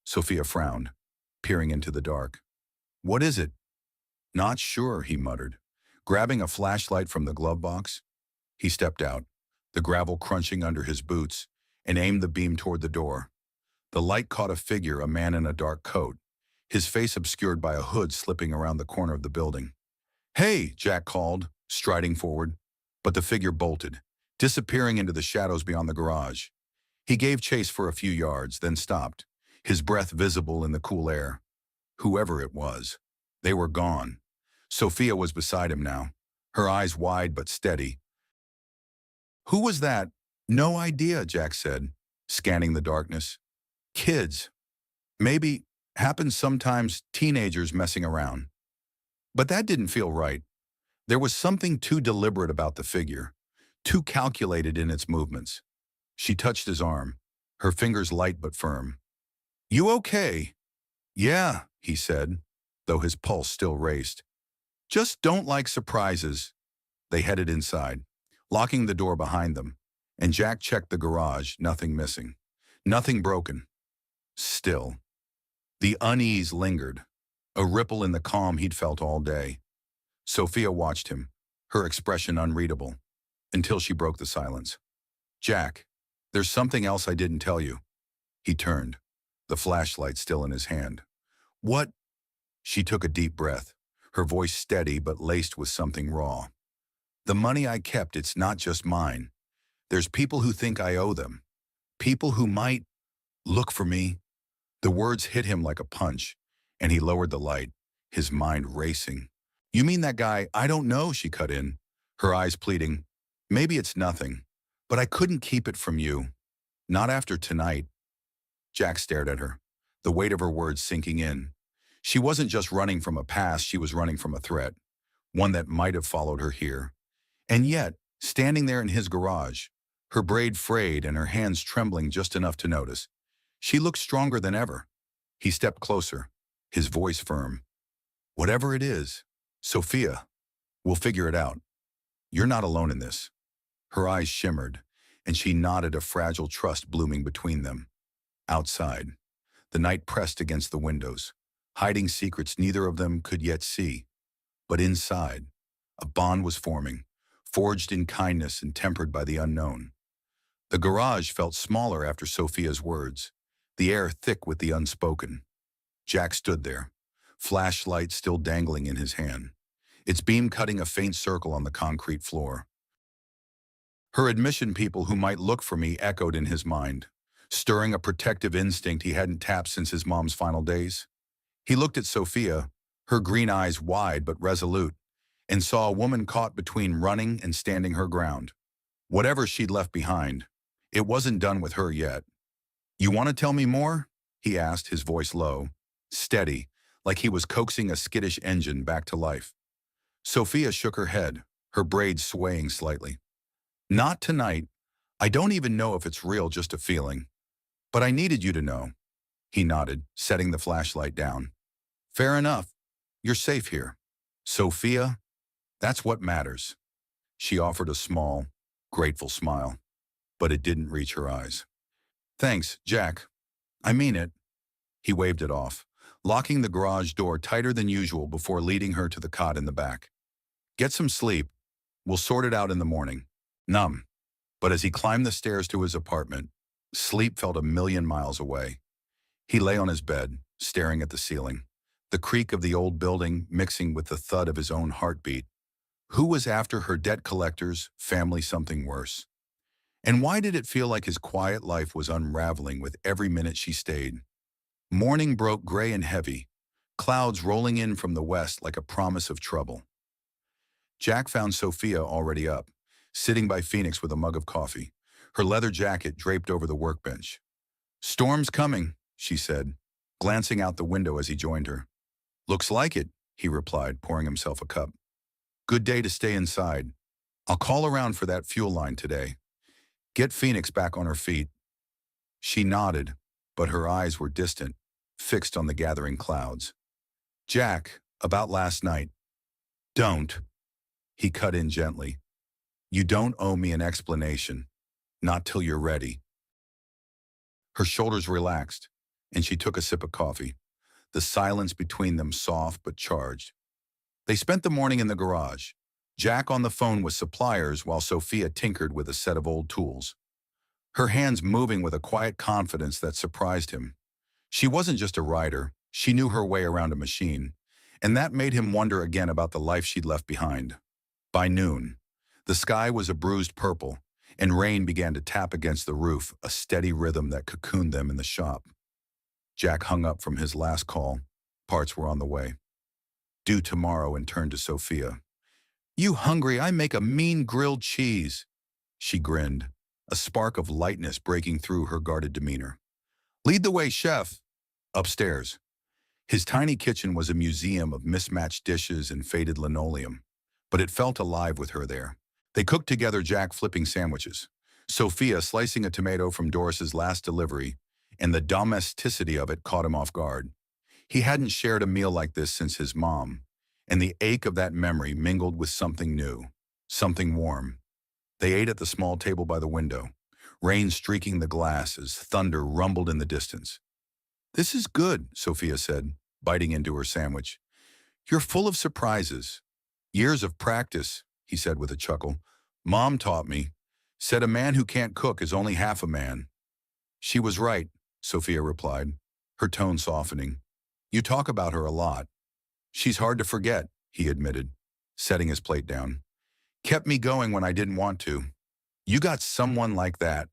Speaker 1: Sophia frowned, peering into the dark. What is it? Not sure, he muttered, grabbing a flashlight from the glove box. He stepped out, the gravel crunching under his boots, and aimed the beam toward the door. The light caught a figure, a man in a dark coat, his face obscured by a hood slipping around the corner of the building. Hey, Jack called, striding forward, but the figure bolted, disappearing into the shadows beyond the garage. He gave chase for a few yards, then stopped, his breath visible in the cool air. Whoever it was, they were gone. Sophia was beside him now, her eyes wide but steady. Who was that? No idea, Jack said, scanning the darkness. Kids. Maybe, happens sometimes, teenagers messing around. But that didn't feel right. There was something too deliberate about the figure, too calculated in its movements. She touched his arm, her fingers light but firm. You okay? Yeah, he said, though his pulse still raced. Just don't like surprises. They headed inside, locking the door behind them, and Jack checked the garage, nothing missing, nothing broken. Still, the unease lingered, a ripple in the calm he'd felt all day. Sophia watched him, her expression unreadable, until she broke the silence. Jack, there's something else I didn't tell you. He turned, the flashlight still in his hand. What? She took a deep breath, her voice steady but laced with something raw. The money I kept, it's not just mine. There's people who think I owe them. People who might look for me. The words hit him like a punch, and he lowered the light, his mind racing. You mean that guy? I don't know, she cut in, her eyes pleading. Maybe it's nothing, but I couldn't keep it from you. Not after tonight. Jack stared at her, the weight of her words sinking in. She wasn't just running from a past, she was running from a threat, one that might have followed her here. And yet, standing there in his garage, her braid frayed and her hands trembling just enough to notice, she looked stronger than ever. He stepped closer, his voice firm. Whatever it is, Sophia, we'll figure it out. You're not alone in this. Her eyes shimmered, and she nodded, a fragile trust blooming between them. Outside, the night pressed against the windows, hiding secrets neither of them could yet see. But inside, a bond was forming, forged in kindness and tempered by the unknown. The garage felt smaller after Sophia's words, the air thick with the unspoken. Jack stood there, flashlight still dangling in his hand, its beam cutting a faint circle on the concrete floor. Her admission people who might look for me echoed in his mind, stirring a protective instinct he hadn't tapped since his mom's final days. He looked at Sophia, her green eyes wide but resolute, and saw a woman caught between running and standing her ground. Whatever she'd left behind, it wasn't done with her yet. "You want to tell me more?" he asked, his voice low, steady, like he was coaxing a skittish engine back to life. Sophia shook her head, her braids swaying slightly. "Not tonight. I don't even know if it's real, just a feeling. But I needed you to know." He nodded, setting the flashlight down. "Fair enough. You're safe here. Sophia, that's what matters." She offered a small, grateful smile, but it didn't reach her eyes. "Thanks, Jack. I mean it." He waved it off, locking the garage door tighter than usual before leading her to the cot in the back. "Get some sleep. We'll sort it out in the morning." Numb. But as he climbed the stairs to his apartment, sleep felt a million miles away. He lay on his bed, staring at the ceiling, the creak of the old building mixing with the thud of his own heartbeat. Who was after her? Debt collectors, family, something worse? And why did it feel like his quiet life was unraveling with every minute she stayed? Morning broke gray and heavy, clouds rolling in from the west like a promise of trouble. Jack found Sophia already up, sitting by Phoenix with a mug of coffee, her leather jacket draped over the workbench. "Storm's coming," she said, glancing out the window as he joined her. "Looks like it," he replied, pouring himself a cup. "Good day to stay inside. I'll call around for that fuel line today. Get Phoenix back on her feet." She nodded, but her eyes were distant, fixed on the gathering clouds. "Jack, about last night." "Don't." He cut in gently. "You don't owe me an explanation. Not till you're ready." Her shoulders relaxed, and she took a sip of coffee, the silence between them soft but charged. They spent the morning in the garage, Jack on the phone with suppliers while Sophia tinkered with a set of old tools, her hands moving with a quiet confidence that surprised him. She wasn't just a rider, she knew her way around a machine, and that made him wonder again about the life she'd left behind. By noon, the sky was a bruised purple, and rain began to tap against the roof, a steady rhythm that cocooned them in the shop. Jack hung up from his last call. Parts were on the way. Due tomorrow, and turned to Sophia. "You hungry? I make a mean grilled cheese." She grinned, a spark of lightness breaking through her guarded demeanor. "Lead the way, chef." Upstairs. His tiny kitchen was a museum of mismatched dishes and faded linoleum, but it felt alive with her there. They cooked together, Jack flipping sandwiches, Sophia slicing a tomato from Doris's last delivery, and the domesticity of it caught him off guard. He hadn't shared a meal like this since his mom, and the ache of that memory mingled with something new, something warm. They ate at the small table by the window, rain streaking the glass as thunder rumbled in the distance. "This is good," Sophia said, biting into her sandwich. "You're full of surprises." "Years of practice," he said with a chuckle. "Mom taught me. Said a man who can't cook is only half a man." "She was right," Sophia replied, her tone softening. "You talk about her a lot." "She's hard to forget," he admitted, setting his plate down. "Kept me going when I didn't want to." "You got someone like that."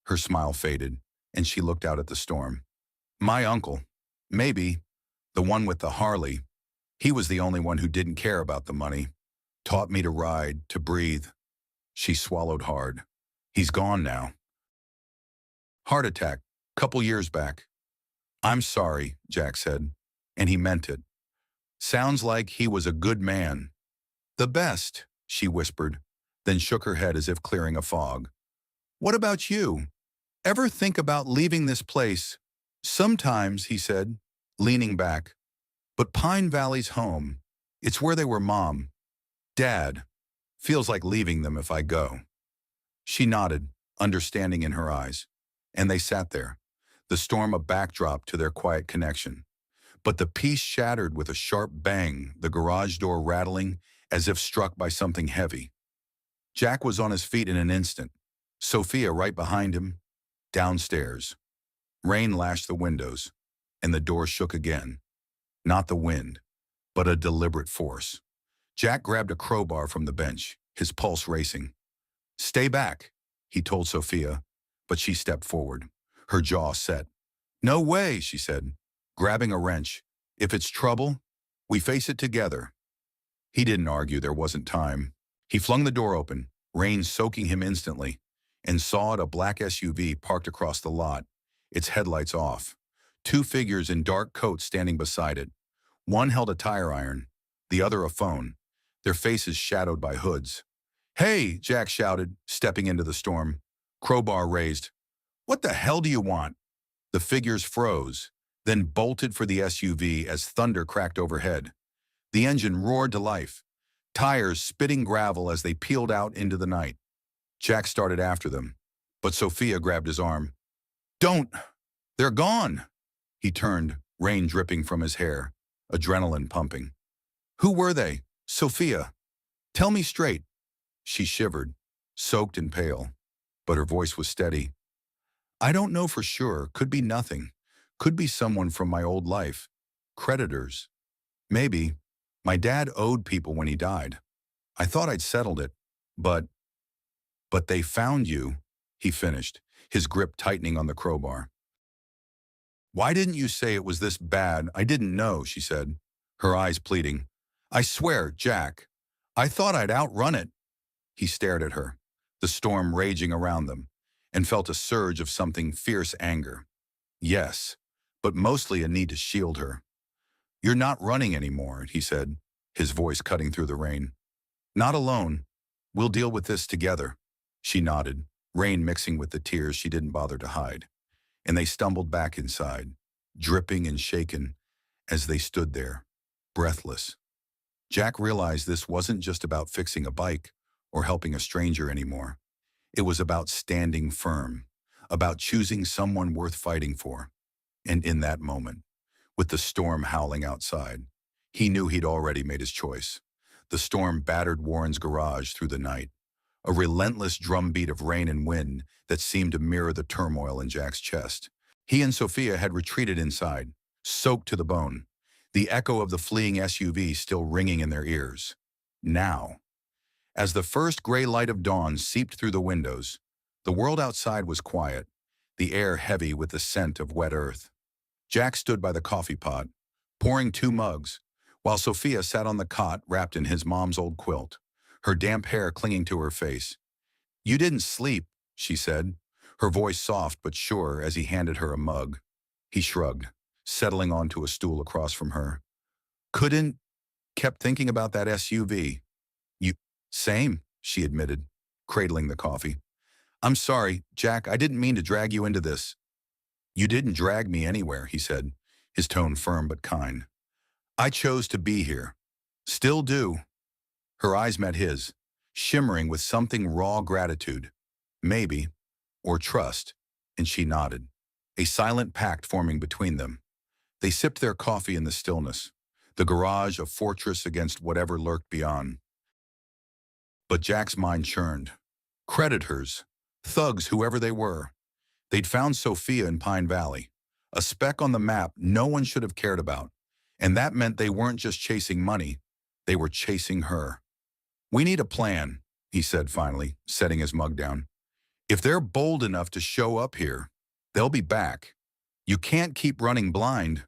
Speaker 1: Her smile faded, and she looked out at the storm. "My uncle. Maybe. The one with the Harley. He was the only one who didn't care about the money. Taught me to ride, to breathe." She swallowed hard. "He's gone now. Heart attack, couple years back." "I'm sorry," Jack said, and he meant it. "Sounds like he was a good man." "The best," she whispered, then shook her head as if clearing a fog. "What about you? Ever think about leaving this place?" "Sometimes," he said, leaning back. "But Pine Valley's home. It's where they were mom. Dad. Feels like leaving them if I go." She nodded, understanding in her eyes, and they sat there, the storm a backdrop to their quiet connection. But the peace shattered with a sharp bang, the garage door rattling as if struck by something heavy. Jack was on his feet in an instant, Sophia right behind him, downstairs. Rain lashed the windows, and the door shook again. Not the wind, but a deliberate force. Jack grabbed a crowbar from the bench, his pulse racing. "Stay back," he told Sophia, but she stepped forward, her jaw set. "No way," she said, grabbing a wrench. "If it's trouble, we face it together." He didn't argue, there wasn't time. He flung the door open, rain soaking him instantly, and saw a black SUV parked across the lot, its headlights off. Two figures in dark coats standing beside it. One held a tire iron, the other a phone, their faces shadowed by hoods. "Hey," Jack shouted, stepping into the storm. Crowbar raised. "What the hell do you want?" The figures froze, then bolted for the SUV as thunder cracked overhead. The engine roared to life, tires spitting gravel as they peeled out into the night. Jack started after them, but Sophia grabbed his arm. "Don't! They're gone!" He turned, rain dripping from his hair, adrenaline pumping. "Who were they? Sophia, tell me straight." She shivered, soaked and pale, but her voice was steady. "I don't know for sure. Could be nothing. Could be someone from my old life. Creditors. Maybe. My dad owed people when he died. I thought I'd settled it, but they found you," he finished, his grip tightening on the crowbar. "Why didn't you say it was this bad? I didn't know," she said, her eyes pleading. "I swear, Jack, I thought I'd outrun it." He stared at her, the storm raging around them, and felt a surge of something fierce anger. Yes, but mostly a need to shield her. "You're not running anymore," he said, his voice cutting through the rain. "Not alone. We'll deal with this together." She nodded, rain mixing with the tears she didn't bother to hide, and they stumbled back inside, dripping and shaken as they stood there, breathless. Jack realized this wasn't just about fixing a bike or helping a stranger anymore. It was about standing firm, about choosing someone worth fighting for. And in that moment, with the storm howling outside, he knew he'd already made his choice. The storm battered Warren's garage through the night, a relentless drumbeat of rain and wind that seemed to mirror the turmoil in Jack's chest. He and Sophia had retreated inside, soaked to the bone, the echo of the fleeing SUV still ringing in their ears. Now, as the first gray light of dawn seeped through the windows, the world outside was quiet, the air heavy with the scent of wet earth. Jack stood by the coffee pot, pouring 2 mugs, while Sophia sat on the cot wrapped in his mom's old quilt, her damp hair clinging to her face. "You didn't sleep," she said, her voice soft but sure as he handed her a mug. He shrugged, settling onto a stool across from her. "Couldn't, kept thinking about that SUV. You, same," she admitted, cradling the coffee. "I'm sorry, Jack, I didn't mean to drag you into this." "You didn't drag me anywhere," he said, his tone firm but kind. "I chose to be here. Still do." Her eyes met his, shimmering with something raw gratitude. Maybe, or trust, and she nodded, a silent pact forming between them. They sipped their coffee in the stillness, the garage a fortress against whatever lurked beyond. But Jack's mind churned. Creditors, thugs, whoever they were. They'd found Sophia in Pine Valley, a speck on the map no one should have cared about. And that meant they weren't just chasing money, they were chasing her. "We need a plan," he said finally, setting his mug down. "If they're bold enough to show up here, they'll be back. You can't keep running blind."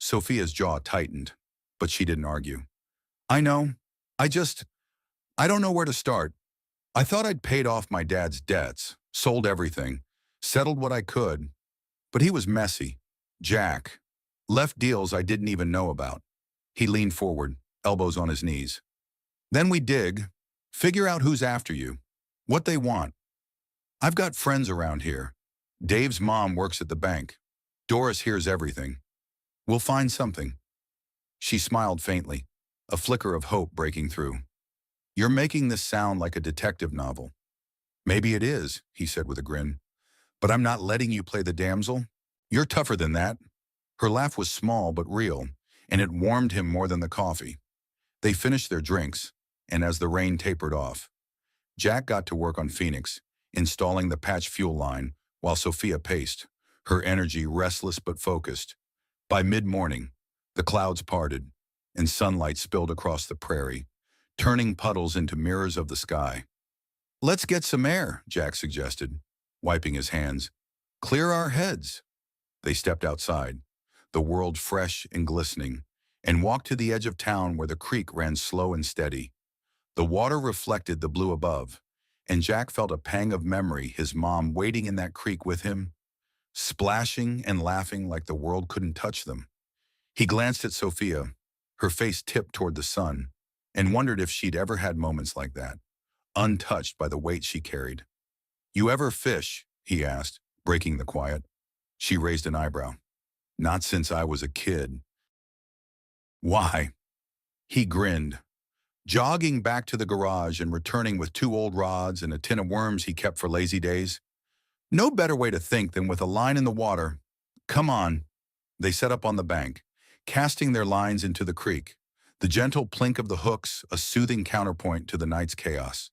Speaker 1: Sophia's jaw tightened, but she didn't argue. "I know. I don't know where to start. I thought I'd paid off my dad's debts, sold everything, settled what I could. But he was messy. Jack. Left deals I didn't even know about." He leaned forward, elbows on his knees. "Then we dig, figure out who's after you, what they want. I've got friends around here. Dave's mom works at the bank. Doris hears everything. We'll find something." She smiled faintly, a flicker of hope breaking through. "You're making this sound like a detective novel." "Maybe it is," he said with a grin. "But I'm not letting you play the damsel. You're tougher than that." Her laugh was small but real, and it warmed him more than the coffee. They finished their drinks, and as the rain tapered off, Jack got to work on Phoenix, installing the patch fuel line, while Sophia paced, her energy restless but focused. By mid-morning, The clouds parted, and sunlight spilled across the prairie, turning puddles into mirrors of the sky. "Let's get some air," Jack suggested, wiping his hands. "Clear our heads." They stepped outside, the world fresh and glistening, and walked to the edge of town where the creek ran slow and steady. The water reflected the blue above, and Jack felt a pang of memory, his mom wading in that creek with him, splashing and laughing like the world couldn't touch them. He glanced at Sophia, her face tipped toward the sun, and wondered if she'd ever had moments like that, untouched by the weight she carried. "You ever fish?" he asked, breaking the quiet. She raised an eyebrow. "Not since I was a kid." "Why?" He grinned, jogging back to the garage and returning with 2 old rods and a tin of worms he kept for lazy days. "No better way to think than with a line in the water. Come on." They set up on the bank, casting their lines into the creek, the gentle plink of the hooks a soothing counterpoint to the night's chaos.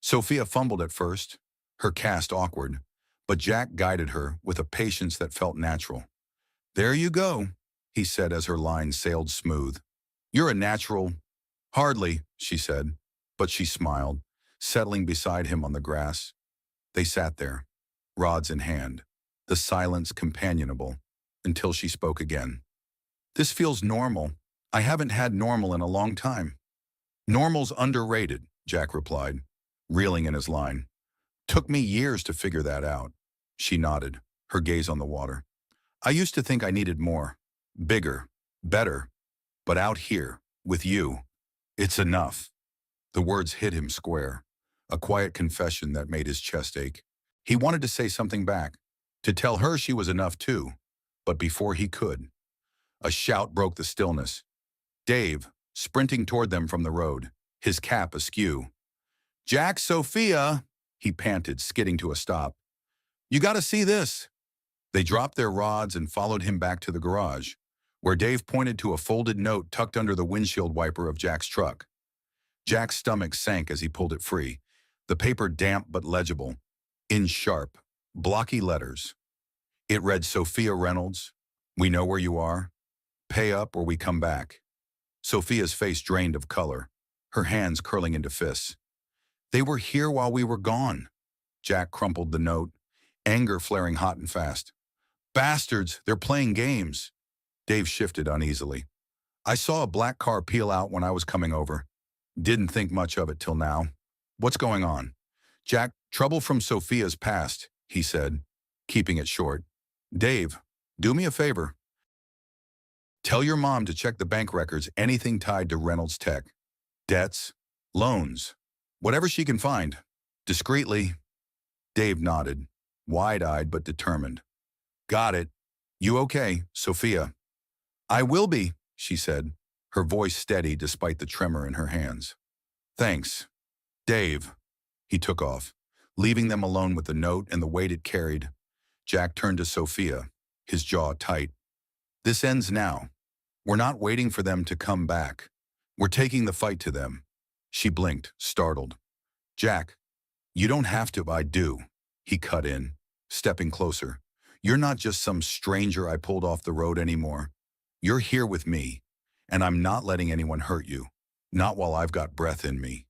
Speaker 1: Sophia fumbled at first, her cast awkward, but Jack guided her with a patience that felt natural. "There you go," he said as her line sailed smooth. "You're a natural." "Hardly," she said, but she smiled, settling beside him on the grass. They sat there, rods in hand, the silence companionable, until she spoke again. "This feels normal. I haven't had normal in a long time." "Normal's underrated," Jack replied, reeling in his line. "Took me years to figure that out." She nodded, her gaze on the water. "I used to think I needed more, bigger, better, but out here, with you, it's enough." The words hit him square, a quiet confession that made his chest ache. He wanted to say something back, to tell her she was enough too, but before he could, a shout broke the stillness. Dave, sprinting toward them from the road, his cap askew. "Jack, Sophia," he panted, skidding to a stop. "You gotta see this." They dropped their rods and followed him back to the garage, where Dave pointed to a folded note tucked under the windshield wiper of Jack's truck. Jack's stomach sank as he pulled it free, the paper damp but legible, in sharp, blocky letters. It read, "Sophia Reynolds, we know where you are. Pay up or we come back." Sophia's face drained of color, her hands curling into fists. "They were here while we were gone." Jack crumpled the note, anger flaring hot and fast. "Bastards, they're playing games." Dave shifted uneasily. "I saw a black car peel out when I was coming over. Didn't think much of it till now. What's going on?" "Jack, trouble from Sophia's past," he said, keeping it short. "Dave, do me a favor. Tell your mom to check the bank records, anything tied to Reynolds Tech. Debts, loans, whatever she can find. Discreetly." Dave nodded, wide-eyed but determined. "Got it. You okay, Sophia?" "I will be," she said, her voice steady despite the tremor in her hands. "Thanks. Dave." He took off, leaving them alone with the note and the weight it carried. Jack turned to Sophia, his jaw tight. "This ends now. We're not waiting for them to come back. We're taking the fight to them." She blinked, startled. "Jack, you don't have to." "I do," he cut in, stepping closer. "You're not just some stranger I pulled off the road anymore. You're here with me, and I'm not letting anyone hurt you. Not while I've got breath in me."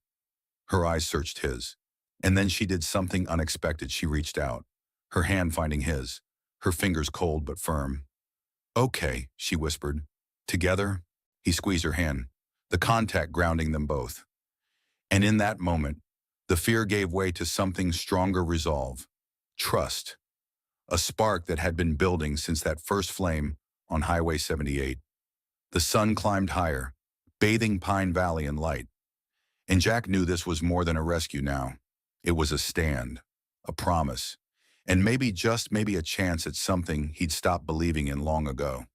Speaker 1: Her eyes searched his, and then she did something unexpected. She reached out, her hand finding his, her fingers cold but firm. "Okay," she whispered. "Together?" He squeezed her hand, the contact grounding them both. And in that moment, the fear gave way to something stronger: resolve, trust, a spark that had been building since that first flame on Highway 78. The sun climbed higher, bathing Pine Valley in light. And Jack knew this was more than a rescue now. It was a stand, a promise, and maybe, just maybe, a chance at something he'd stopped believing in long ago.